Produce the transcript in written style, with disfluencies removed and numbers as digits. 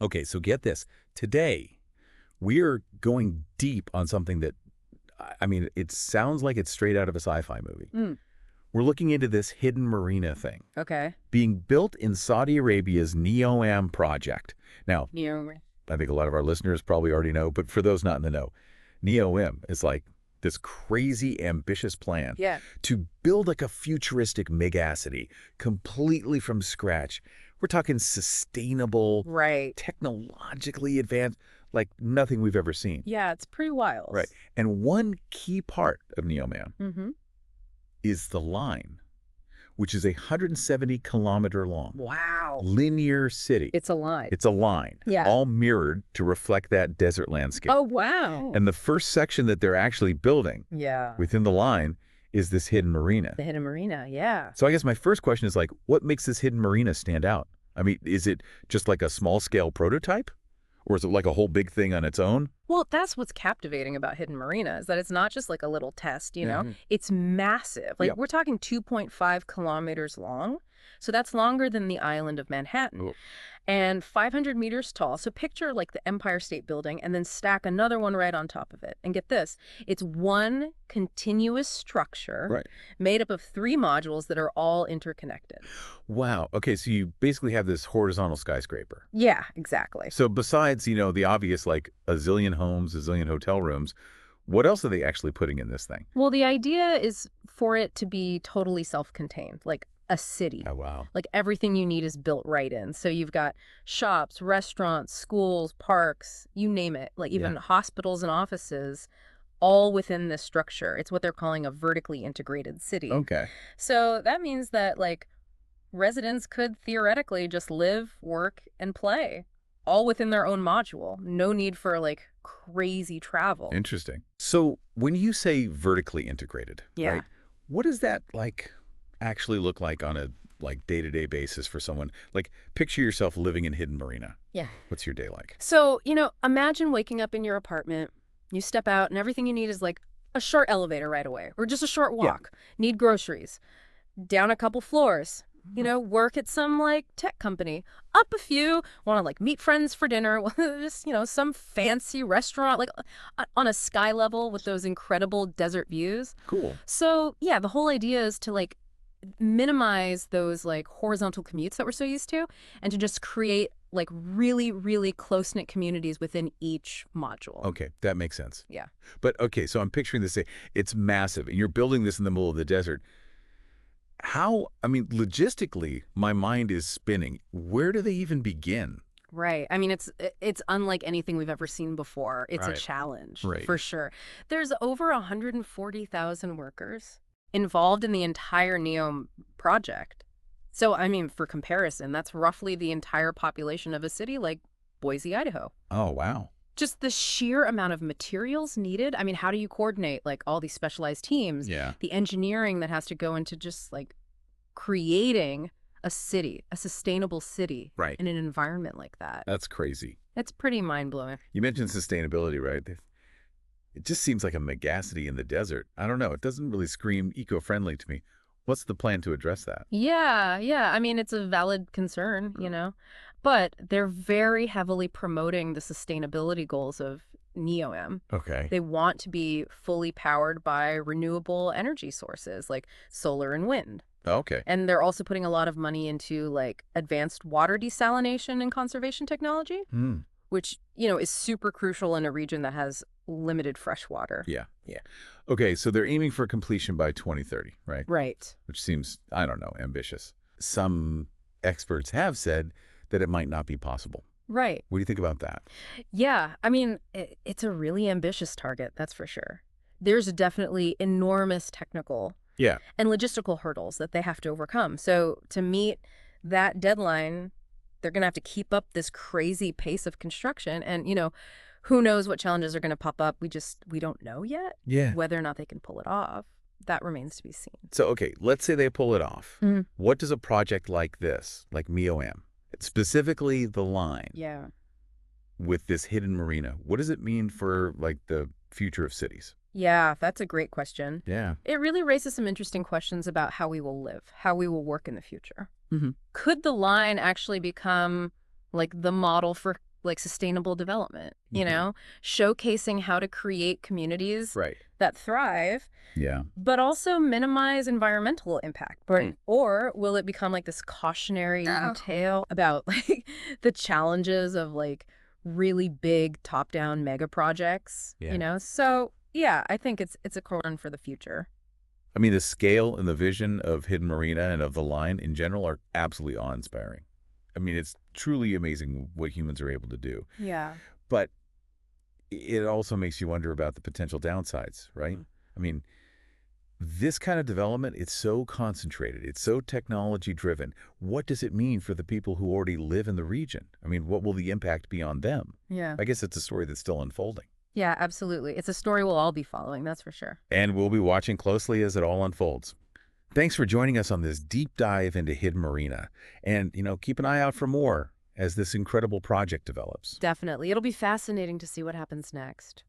Okay, so get this. Today, we're going deep on something that, I mean, it sounds like it's straight out of a sci-fi movie. Mm, We're looking into this hidden marina thing okay. being built in Saudi Arabia's NEOM project. Now, Yeah. I think a lot of our listeners probably already know, but for those not in the know, NEOM is like this crazy ambitious plan Yeah. to build like a futuristic megacity completely from scratch. We're talking sustainable, Right. technologically advanced, like nothing we've ever seen. Yeah, it's pretty wild. Right. And one key part of NEOM Mm-hmm. is the line, which is 170-kilometer long Wow. linear city. It's a line. It's a line, Yeah. all mirrored to reflect that desert landscape. Oh, wow. And the first section that they're actually building Yeah. within the line is this hidden marina. The hidden marina, yeah. So I guess my first question is like, what makes this hidden marina stand out? I mean, is it just like a small-scale prototype? Or is it like a whole big thing on its own? Well, that's what's captivating about Hidden Marina is that it's not just like a little test, you know? Mhm. It's massive. Like Yep. we're talking 2.5 kilometers long. So that's longer than the island of Manhattan. Oh. And 500 meters tall. So picture like the Empire State Building and then stack another one right on top of it. And get this, it's one continuous structure Right. made up of 3 modules that are all interconnected. Wow. Okay, so you basically have this horizontal skyscraper. Yeah, exactly. So besides, the obvious like a zillion homes, a zillion hotel rooms, what else are they actually putting in this thing? Well, the idea is for it to be totally self-contained, like a city. Oh, wow. Like everything you need is built right in. So you've got shops, restaurants, schools, parks, you name it, like even Yeah. hospitals and offices, all within this structure. It's what they're calling a vertically integrated city. Okay. So that means that like residents could theoretically just live, work, and play all within their own module. No need for like crazy travel. Interesting. So when you say vertically integrated, Yeah. right, what does that like actually look like on a like day-to-day basis for someone? Like picture yourself living in Hidden Marina. Yeah. What's your day like? So, imagine waking up in your apartment, you step out, and everything you need is like a short elevator right away, or just a short Yeah. walk. Need groceries. Down a couple floors. Work at some like tech company. Up a few, want to like meet friends for dinner. Just, some fancy restaurant, like on a sky level with those incredible desert views. Cool. So, yeah, the whole idea is to like minimize those like horizontal commutes that we're so used to and to just create like really, really close-knit communities within each module. Okay, that makes sense. Yeah. But okay, so I'm picturing this, it's massive, and you're building this in the middle of the desert. I mean, logistically, my mind is spinning. Where do they even begin? Right. I mean, it's unlike anything we've ever seen before. It's a Right. challenge, Right. for sure. There's over 140,000 workers involved in the entire NEOM project. So, I mean, for comparison, that's roughly the entire population of a city like Boise, Idaho. Oh, wow. Just the sheer amount of materials needed. I mean, how do you coordinate like all these specialized teams? Yeah. The engineering that has to go into just like creating a city, a sustainable city Right. in an environment like that. That's crazy. It's pretty mind-blowing. You mentioned sustainability, right? It just seems like a megacity in the desert. I don't know. It doesn't really scream eco-friendly to me. What's the plan to address that? Yeah, yeah. I mean, it's a valid concern, but they're very heavily promoting the sustainability goals of NEOM. Okay. They want to be fully powered by renewable energy sources like solar and wind. Okay. And they're also putting a lot of money into like advanced water desalination and conservation technology, Hmm. which, is super crucial in a region that has limited fresh water. Yeah. Okay, so they're aiming for completion by 2030, right? Right. Which seems, I don't know, ambitious. Some experts have said that it might not be possible. Right. What do you think about that? Yeah. I mean, it's a really ambitious target, that's for sure. There's definitely enormous technical Yeah. and logistical hurdles that they have to overcome. So to meet that deadline, they're going to have to keep up this crazy pace of construction. And, who knows what challenges are going to pop up. We don't know yet Yeah. whether or not they can pull it off. That remains to be seen. So, okay, let's say they pull it off. Mhm. What does a project like this, like NEOM, specifically the line Yeah. with this hidden marina, what does it mean for like the future of cities? Yeah, that's a great question. Yeah. It really raises some interesting questions about how we will live, how we will work in the future. Mhm. Could the line actually become like the model for like sustainable development, Mhm. showcasing how to create communities Right. that thrive, Yeah. but also minimize environmental impact. Right. Or will it become like this cautionary tale about like the challenges of like really big top-down mega projects, Yeah. So, yeah, I think it's a core one for the future. I mean, the scale and the vision of Hidden Marina and of the line in general are absolutely awe-inspiring. I mean, it's truly amazing what humans are able to do. Yeah. But it also makes you wonder about the potential downsides, right? I mean, this kind of development, it's so concentrated, it's so technology driven. What does it mean for the people who already live in the region? I mean, what will the impact be on them? Yeah. I guess it's a story that's still unfolding. Yeah, absolutely. It's a story we'll all be following, that's for sure. And we'll be watching closely as it all unfolds. Thanks for joining us on this deep dive into Hidden Marina. And, keep an eye out for more as this incredible project develops. Definitely. It'll be fascinating to see what happens next.